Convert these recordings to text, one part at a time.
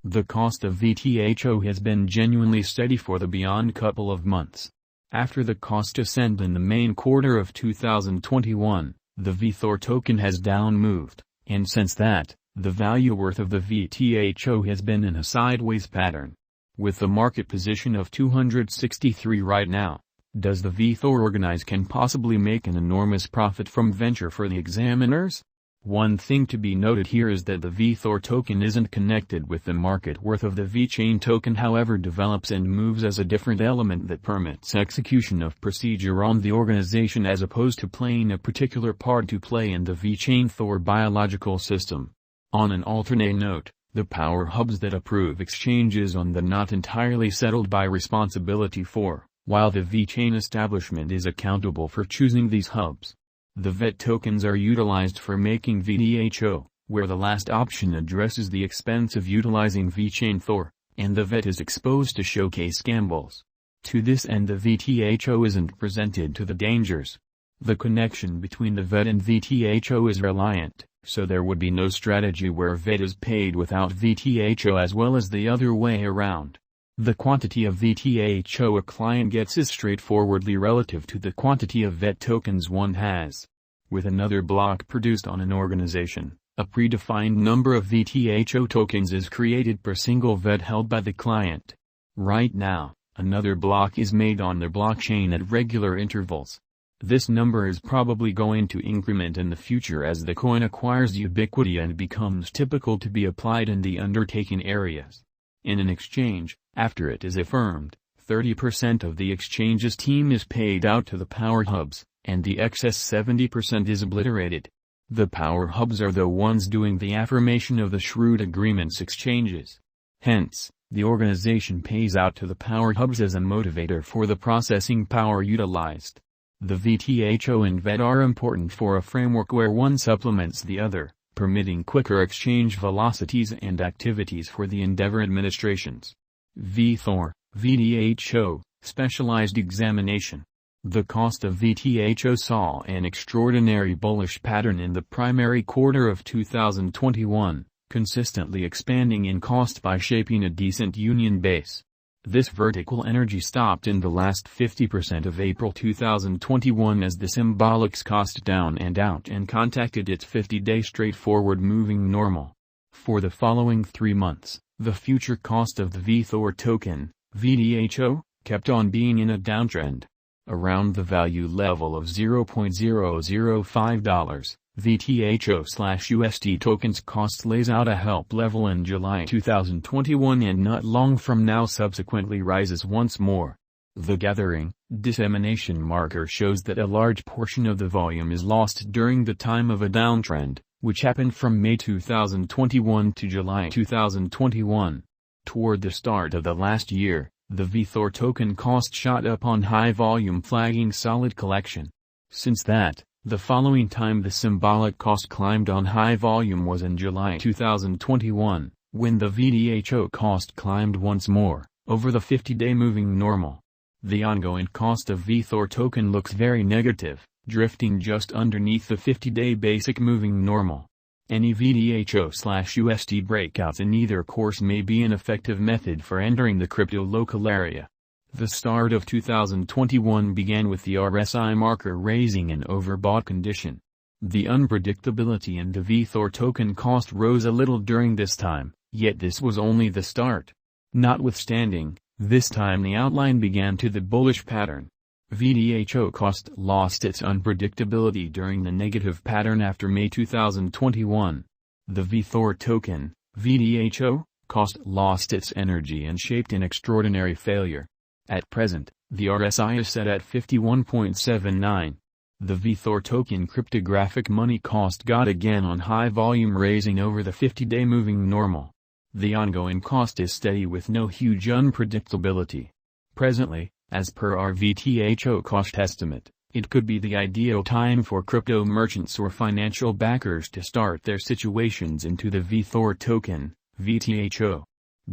The cost of VTHO has been genuinely steady for the beyond couple of months. After the cost ascent in the main quarter of 2021, the VETHOR token has down moved, and since that, the value worth of the VTHO has been in a sideways pattern. With the market position of 263 right now, does the VETHOR organize can possibly make an enormous profit from venture for the examiners? One thing to be noted here is that the VETHOR token isn't connected with the market worth of the vechain token, however develops and moves as a different element that permits execution of procedure on the organization as opposed to playing a particular part to play in the vechain Thor biological system. On an alternate note, the power hubs that approve exchanges on the not entirely settled by responsibility for, while the vechain establishment is accountable for choosing these hubs. The VET tokens are utilized for making VTHO, where the last option addresses the expense of utilizing vechain Thor, and the VET is exposed to showcase gambles. To this end the VTHO isn't presented to the dangers. The connection between the VET and VTHO is reliant, so there would be no strategy where VET is paid without VTHO as well as the other way around. The quantity of VTHO a client gets is straightforwardly relative to the quantity of VET tokens one has. With another block produced on an organization, a predefined number of VTHO tokens is created per single VET held by the client. Right now, another block is made on the blockchain at regular intervals. This number is probably going to increment in the future as the coin acquires ubiquity and becomes typical to be applied in the undertaking areas. In an exchange, after it is affirmed, 30% of the exchange's team is paid out to the power hubs, and the excess 70% is obliterated. The power hubs are the ones doing the affirmation of the shrewd agreements exchanges. Hence, the organization pays out to the power hubs as a motivator for the processing power utilized. The VTHO and VET are important for a framework where one supplements the other, permitting quicker exchange velocities and activities for the endeavor administrations. VETHOR, VTHO, Specialized Examination. The cost of VTHO saw an extraordinary bullish pattern in the primary quarter of 2021, consistently expanding in cost by shaping a decent union base. This vertical energy stopped in the last 50% of April 2021 as the symbolics cost down and out and contacted its 50-day straightforward moving normal. For the following 3 months, the future cost of the VETHOR token, VTHO, kept on being in a downtrend. Around the value level of $0.005, VTHO/USD tokens cost lays out a help level in July 2021 and not long from now subsequently rises once more. The gathering, dissemination marker shows that a large portion of the volume is lost during the time of a downtrend, which happened from May 2021 to July 2021. Toward the start of the last year, the VETHOR token cost shot up on high volume flagging solid collection. Since that, the following time the symbolic cost climbed on high volume was in July 2021, when the VTHO cost climbed once more, over the 50-day moving normal. The ongoing cost of VETHOR token looks very negative, drifting just underneath the 50-day basic moving normal. Any VTHO/USD breakouts in either course may be an effective method for entering the crypto local area. The start of 2021 began with the RSI marker raising an overbought condition. The unpredictability in the VETHOR token cost rose a little during this time, yet this was only the start. Notwithstanding, this time the outline began to the bullish pattern. VTHO cost lost its unpredictability during the negative pattern after May 2021. The VETHOR token, VTHO, cost lost its energy and shaped an extraordinary failure. At present, the RSI is set at 51.79. The VETHOR token cryptographic money cost got again on high volume raising over the 50-day moving normal. The ongoing cost is steady with no huge unpredictability. Presently, as per our VTHO cost estimate, it could be the ideal time for crypto merchants or financial backers to start their situations into the VETHOR token, VTHO.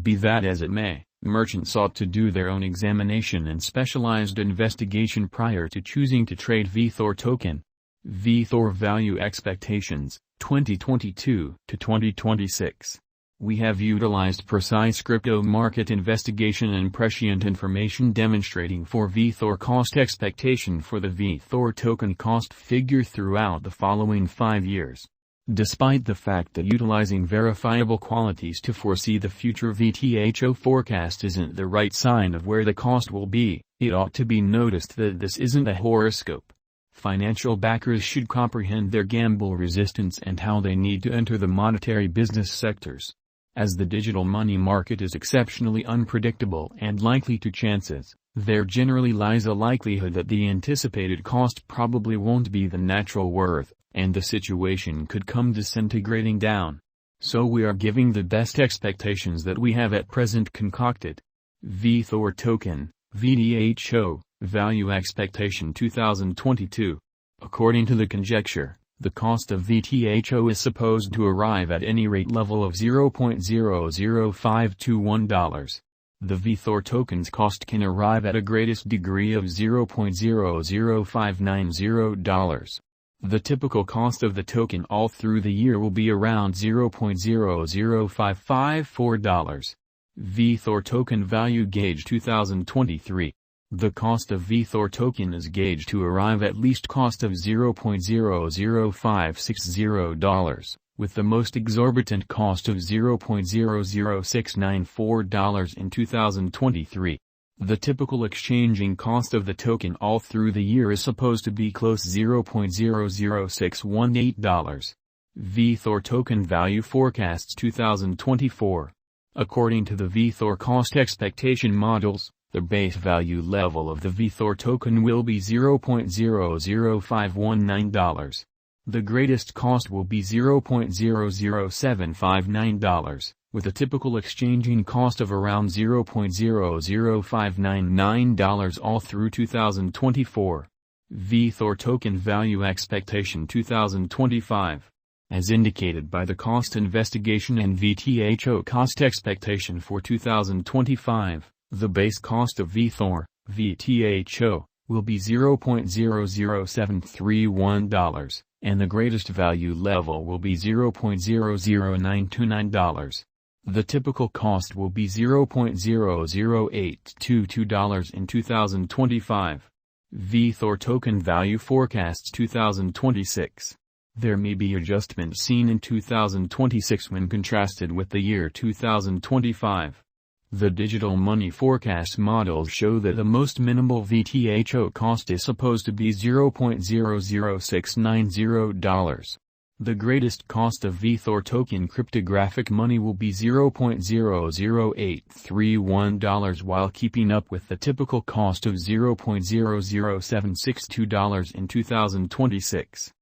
Be that as it may, merchants ought to do their own examination and specialized investigation prior to choosing to trade VETHOR token. VETHOR Value Expectations, 2022 to 2026. We have utilized precise crypto market investigation and prescient information demonstrating for VETHOR cost expectation for the VETHOR token cost figure throughout the following 5 years. Despite the fact that utilizing verifiable qualities to foresee the future VTHO forecast isn't the right sign of where the cost will be, it ought to be noticed that this isn't a horoscope. Financial backers should comprehend their gamble resistance and how they need to enter the monetary business sectors. As the digital money market is exceptionally unpredictable and likely to chances, there generally lies a likelihood that the anticipated cost probably won't be the natural worth, and the situation could come disintegrating down. So we are giving the best expectations that we have at present concocted. VETHOR token, VTHO, value expectation 2022. According to the conjecture, the cost of VTHO is supposed to arrive at any rate level of $0.00521. The VETHOR token's cost can arrive at a greatest degree of $0.00590. The typical cost of the token all through the year will be around $0.00554. VETHOR token value gauge 2023. The cost of VETHOR token is gauged to arrive at least cost of $0.00560, with the most exorbitant cost of $0.00694 in 2023. The typical exchanging cost of the token all through the year is supposed to be close $0.00618. VETHOR token value forecasts 2024. According to the VETHOR cost expectation models, the base value level of the VETHOR token will be $0.00519. The greatest cost will be $0.00759, with a typical exchanging cost of around $0.00599 all through 2024. VETHOR token value expectation 2025. As indicated by the cost investigation and VTHO cost expectation for 2025, the base cost of VETHOR, VTHO, will be $0.00731, and the greatest value level will be $0.00929. The typical cost will be $0.00822 in 2025. VETHOR token value forecasts 2026. There may be adjustments seen in 2026 when contrasted with the year 2025. The digital money forecast models show that the most minimal VTHO cost is supposed to be $0.00690. The greatest cost of VETHOR token cryptographic money will be $0.00831 while keeping up with the typical cost of $0.00762 in 2026.